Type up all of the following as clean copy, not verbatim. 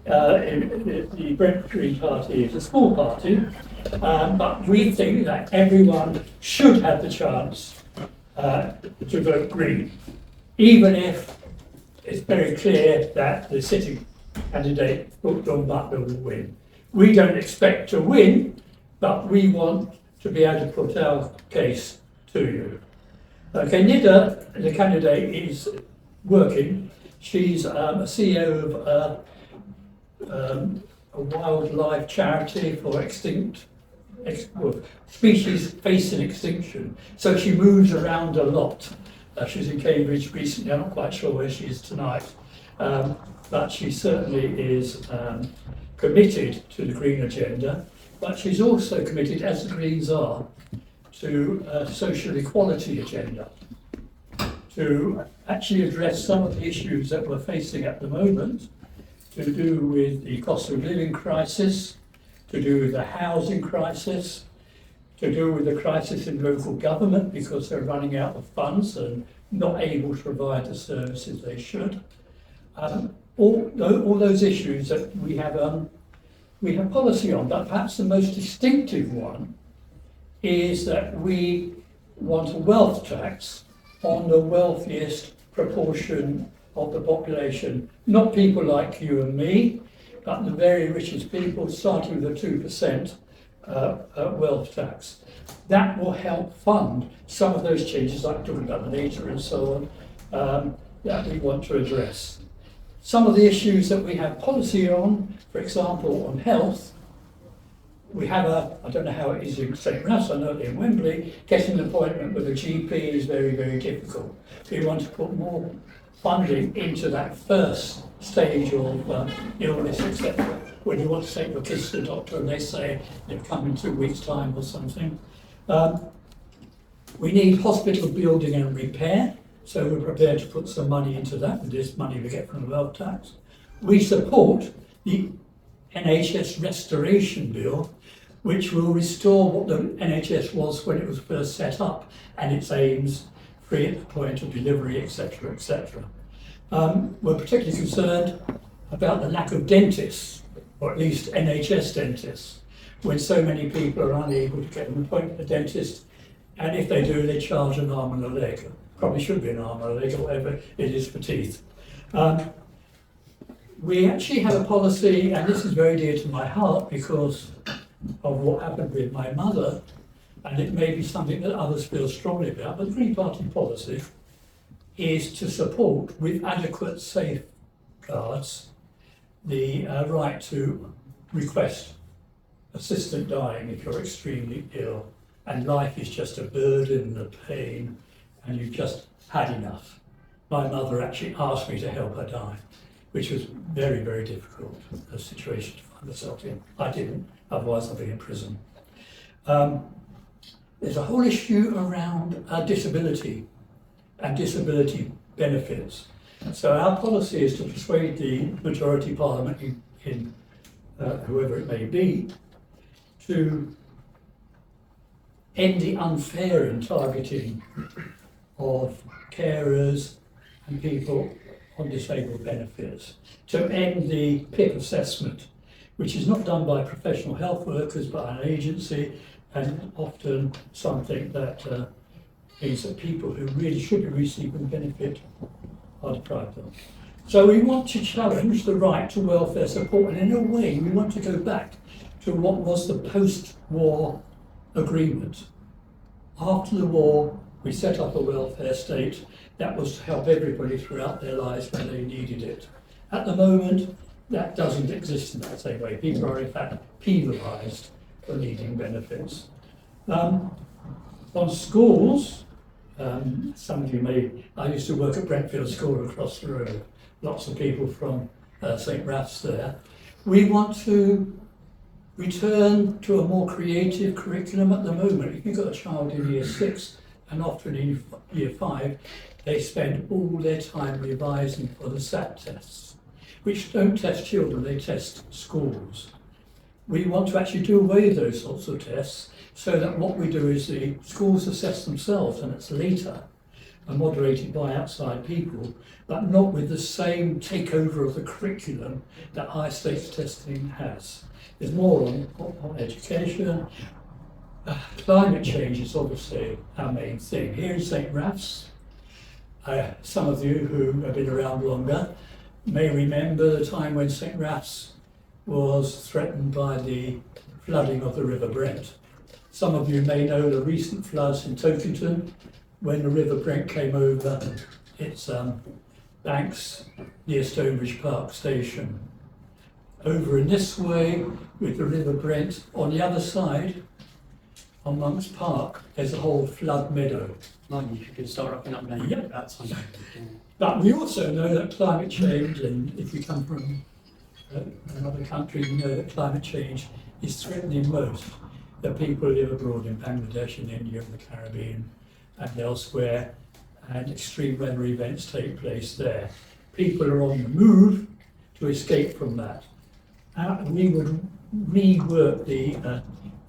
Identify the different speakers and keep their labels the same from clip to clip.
Speaker 1: The Brent Green Party is a small party, but we think that everyone should have the chance to vote Green, even if it's very clear that the sitting candidate, Butler, will win. We don't expect to win, but we want to be able to put our case to you. Okay, Nida, the candidate, is working. She's a CEO of a wildlife charity for species facing extinction. So she moves around a lot. She's in Cambridge recently. I'm not quite sure where she is tonight, but she certainly is committed to the Green agenda. But she's also committed, as the Greens are, to a social equality agenda, to actually address some of the issues that we're facing at the moment, to do with the cost of living crisis, to do with the housing crisis, to do with the crisis in local government because they're running out of funds and not able to provide the services they should. All those issues that we have policy on, but perhaps the most distinctive one is that we want a wealth tax on the wealthiest proportion of the population, not people like you and me, but the very richest people, starting with a 2% wealth tax. That will help fund some of those changes, like talking about the nature and so on, that we want to address. Some of the issues that we have policy on, for example, on health, we have I don't know how it is in St. Raphs, I know it in Wembley, getting an appointment with a GP is very, very difficult. We want to put more funding into that first stage of illness, etc. When you want to take your kids to the doctor and they say they'll come in 2 weeks' time or something. We need hospital building and repair, so we're prepared to put some money into that with this money we get from the wealth tax. We support the NHS restoration bill, which will restore what the NHS was when it was first set up and its aims, free at the point of delivery, etc., etc. We're particularly concerned about the lack of dentists, or at least NHS dentists, when so many people are unable to get an appointment with a dentist, and if they do, they charge an arm and a leg. Probably should be an arm and a leg, or whatever it is for teeth. We actually have a policy, and this is very dear to my heart because of what happened with my mother, and it may be something that others feel strongly about, but the Green Party policy is to support, with adequate safeguards, the right to request assistant dying if you're extremely ill and life is just a burden and a pain and you've just had enough. My mother actually asked me to help her die, which was very, very difficult a situation to find myself in. I didn't, otherwise I'd be in prison. There's a whole issue around disability and disability benefits. So our policy is to persuade the majority parliament in whoever it may be to end the unfair targeting of carers and people on disabled benefits, to end the PIP assessment, which is not done by professional health workers but an agency, and often something that means that people who really should be receiving benefit are deprived of. So we want to challenge the right to welfare support, and in a way we want to go back to what was the post-war agreement. After the war, we set up a welfare state that was to help everybody throughout their lives when they needed it. At the moment, that doesn't exist in that same way. People are in fact penalised for needing benefits. On schools, some of you I used to work at Brentfield School across the road, lots of people from St. Raphs there. We want to return to a more creative curriculum at the moment. If you've got a child in year 6 and often in year 5, they spend all their time revising for the SAT tests, which don't test children, they test schools. We want to actually do away with those sorts of tests so that what we do is the schools assess themselves, and it's later. are moderated by outside people, but not with the same takeover of the curriculum that high stakes testing has. There's more on education. Climate change is obviously our main thing. Here in St. Raphs, some of you who have been around longer may remember the time when St. Raphs was threatened by the flooding of the River Brent. Some of you may know the recent floods in Tokington when the River Brent came over its banks near Stonebridge Park Station. Over in this way, with the River Brent, on the other side, on Monk's Park, there's a whole flood meadow.
Speaker 2: Mind you, if you can start wrapping up now,
Speaker 1: Yep.
Speaker 2: that's fine.
Speaker 1: But we also know that climate change, and if you come from another country, you know that climate change is threatening most the people who live abroad in Bangladesh and India and the Caribbean and elsewhere, and extreme weather events take place there. People are on the move to escape from that. We would rework the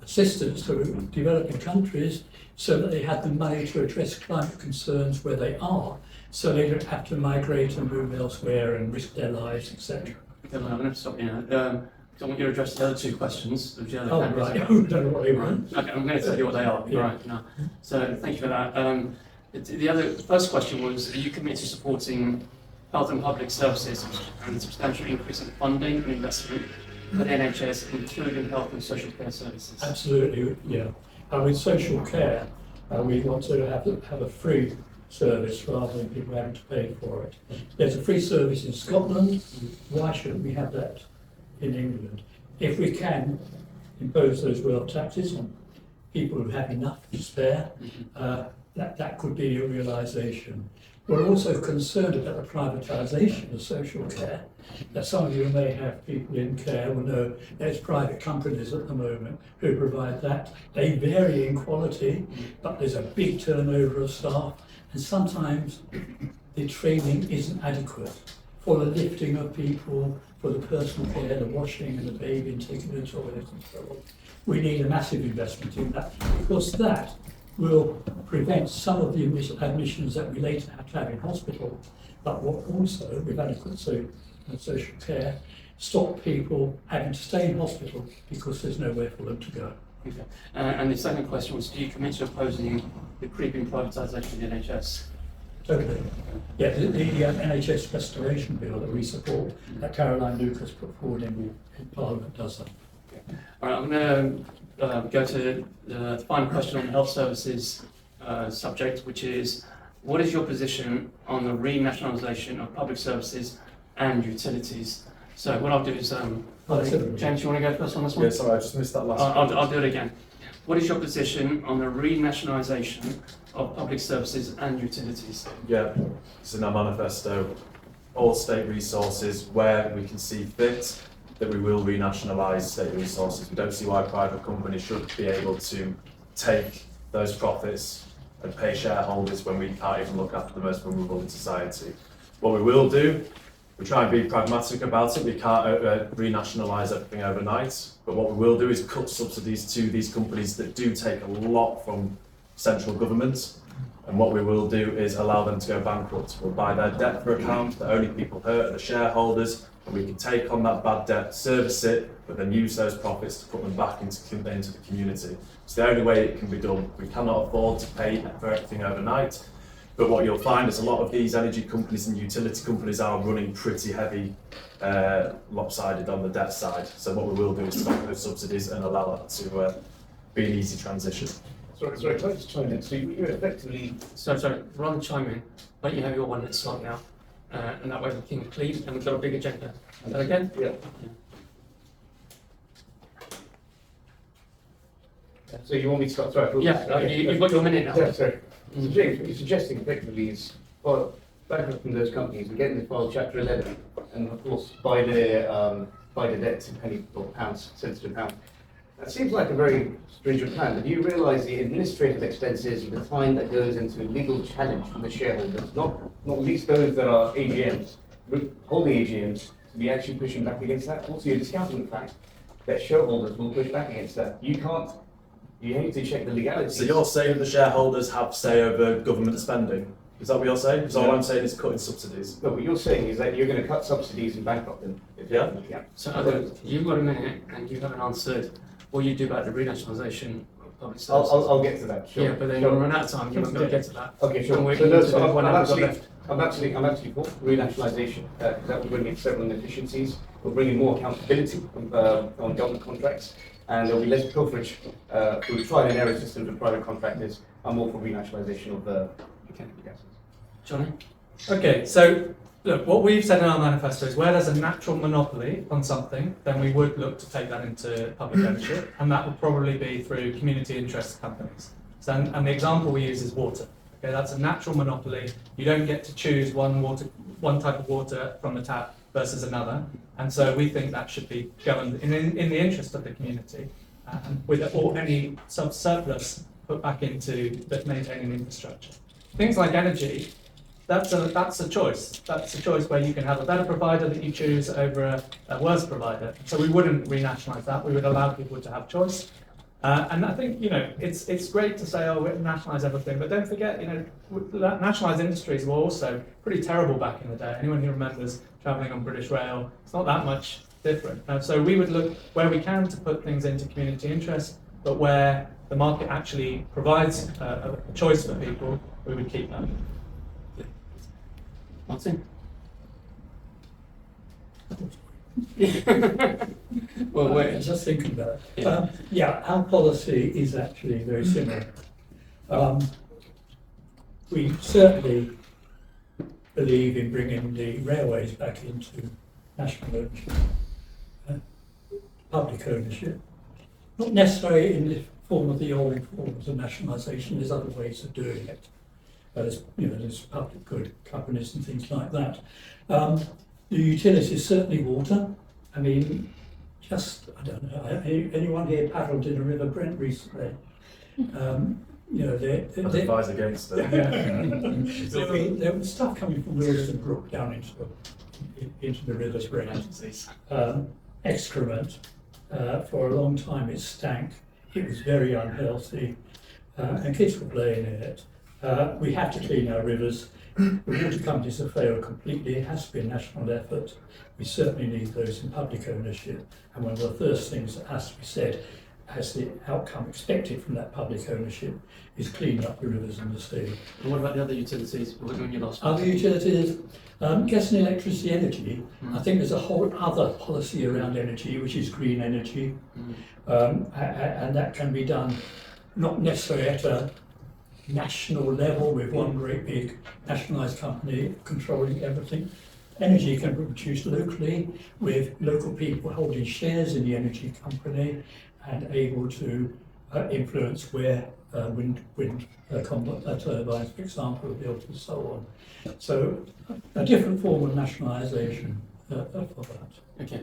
Speaker 1: assistance to developing countries so that they had the money to address climate concerns where they are, so they don't have to migrate and move elsewhere and risk their lives, etc.
Speaker 2: Okay, well, I'm going to stop you now. I want you to address the other two questions. Which the other
Speaker 1: Oh,
Speaker 2: candidates
Speaker 1: right.
Speaker 2: have.
Speaker 1: I don't know what they
Speaker 2: Right.
Speaker 1: want.
Speaker 2: Okay, I'm going to tell you what they are.
Speaker 1: Yeah.
Speaker 2: Right. No. So thank you for that. The first question was: are you committed to supporting health and public services and a substantial increase in funding and investment for the NHS, including health and social care services?
Speaker 1: Absolutely, yeah. And with social care, we want to have a free service rather than people having to pay for it. There's a free service in Scotland. Why shouldn't we have that in England? If we can impose those wealth taxes on people who have enough to spare, that could be a realisation. We're also concerned about the privatisation of social care. That some of you may have people in care will know there's private companies at the moment who provide that. They vary in quality, but there's a big turnover of staff, and sometimes the training isn't adequate for the lifting of people, for the personal care, the washing and the bathing, taking the toilet and so on. We need a massive investment in that, because that will prevent some of the admissions that we later have to have in hospital, but will also, with adequate social care, stop people having to stay in hospital because there's nowhere for them to go.
Speaker 2: Okay. And the second question was: do you commit to opposing the creeping privatisation of the NHS?
Speaker 1: Totally. Yeah, the NHS restoration bill that we support, that Caroline Lucas put forward in Parliament, does that.
Speaker 2: All right, I'm going to go to the final question on the health services subject, which is: what is your position on the renationalisation of public services and utilities? So what I'll do is, James, you want to go first on this one?
Speaker 3: Yeah, sorry, I just missed that last
Speaker 2: I'll do it again. What is your position on the renationalisation of public services and utilities?
Speaker 3: Yeah, it's in our manifesto. All state resources, where we can see fit, that we will renationalise state resources. We don't see why private companies should be able to take those profits and pay shareholders when we can't even look after the most vulnerable in society. What we will do, we try and be pragmatic about it. We can't renationalise everything overnight, but what we will do is cut subsidies to these companies that do take a lot from central government. And what we will do is allow them to go bankrupt. We'll buy their debt for account. The only people hurt are the shareholders, and we can take on that bad debt, service it, but then use those profits to put them back into the community. It's the only way it can be done. We cannot afford to pay for everything overnight. But what you'll find is a lot of these energy companies and utility companies are running pretty heavy, lopsided on the debt side. So what we will do is stop those subsidies and allow that to be an easy transition.
Speaker 4: Sorry, can I just chime in? So you're effectively...
Speaker 2: Sorry, rather than chime in, why don't you have your 1 minute slot now, and that way we can please, and we've got a big agenda. Is that okay?
Speaker 4: Yeah. So you want me to start? Sorry.
Speaker 2: Yeah, you've got your minute now.
Speaker 4: Yeah, sorry. So James, what you're suggesting effectively is bankrupting those companies and getting them to file Chapter 11, and of course buy the debt to penny or pounds, cents to pound. That seems like a very stringent plan, but you realise the administrative expenses and the time that goes into legal challenge from the shareholders, not least those that are AGMs, holding AGMs, to be actually pushing back against that. Also, you're discounting the fact that shareholders will push back against that. You need to check the legality.
Speaker 3: So you're saying the shareholders have say over government spending? Is that what you're saying? Because all I'm saying is cutting subsidies.
Speaker 4: No, what you're saying is that you're going to cut subsidies and bankrupt them.
Speaker 3: Yeah.
Speaker 4: Yeah.
Speaker 2: So Aadil, you've got a minute and you haven't answered what you do about the renationalisation of public services.
Speaker 4: I'll get to that. Sure.
Speaker 2: Yeah, but then
Speaker 4: Sure.
Speaker 2: you'll run out of time. You're not going to get to that.
Speaker 4: Okay, sure.
Speaker 2: And we're
Speaker 4: So,
Speaker 2: into
Speaker 4: no, so
Speaker 2: the
Speaker 4: I'm,
Speaker 2: one
Speaker 4: I'm,
Speaker 2: hour we've got
Speaker 4: actually,
Speaker 2: left.
Speaker 4: I'm actually for renationalisation. That will bring in several efficiencies. We'll bring in more accountability on government contracts, and there'll be less pilferage through trial and error systems with private contractors. I'm all for renationalisation of the gases.
Speaker 2: Jonny?
Speaker 5: Okay, so look, what we've said in our manifesto is where there's a natural monopoly on something, then we would look to take that into public ownership, and that would probably be through community interest companies. So, and the example we use is water. Okay, that's a natural monopoly. You don't get to choose one type of water from the tap versus another, and so we think that should be governed in the interest of the community, with any surplus put back into maintaining infrastructure. Things like energy. That's a choice. That's a choice where you can have a better provider that you choose over a worse provider. So we wouldn't renationalise that. We would allow people to have choice. And I think it's great to say, oh, we nationalise everything, but don't forget, nationalised industries were also pretty terrible back in the day. Anyone who remembers travelling on British Rail, it's not that much different. So we would look where we can to put things into community interest, but where the market actually provides a choice for people, we would keep that.
Speaker 2: Martin? Well,
Speaker 1: I
Speaker 2: wait.
Speaker 1: was just thinking about it.
Speaker 2: Yeah.
Speaker 1: Our policy is actually very similar. We certainly believe in bringing the railways back into national ownership, public ownership. Not necessarily in the form of the old forms of nationalisation. There's other ways of doing it. There's public good companies and things like that. The utilities, certainly water. I mean, I don't know, anyone here paddled in the River Brent recently?
Speaker 3: I'd advise against it.
Speaker 1: There was stuff coming from Wilson Brook down into the River Brent. Excrement. For a long time it stank. It was very unhealthy, and kids were playing in it. We have to clean our rivers. The water companies have failed completely. It has to be a national effort. We certainly need those in public ownership. And one of the first things that has to be said as the outcome expected from that public ownership is cleaning up the rivers and the sea.
Speaker 2: And what about the other utilities? When you lost
Speaker 1: Other utilities, gas and electricity energy, I think there's a whole other policy around energy, which is green energy. And that can be done not necessarily at a national level with one great big nationalised company controlling everything. Energy can be produced locally with local people holding shares in the energy company and able to influence where wind turbines, for example, are built and so on. So a different form of nationalisation for that.
Speaker 2: Okay.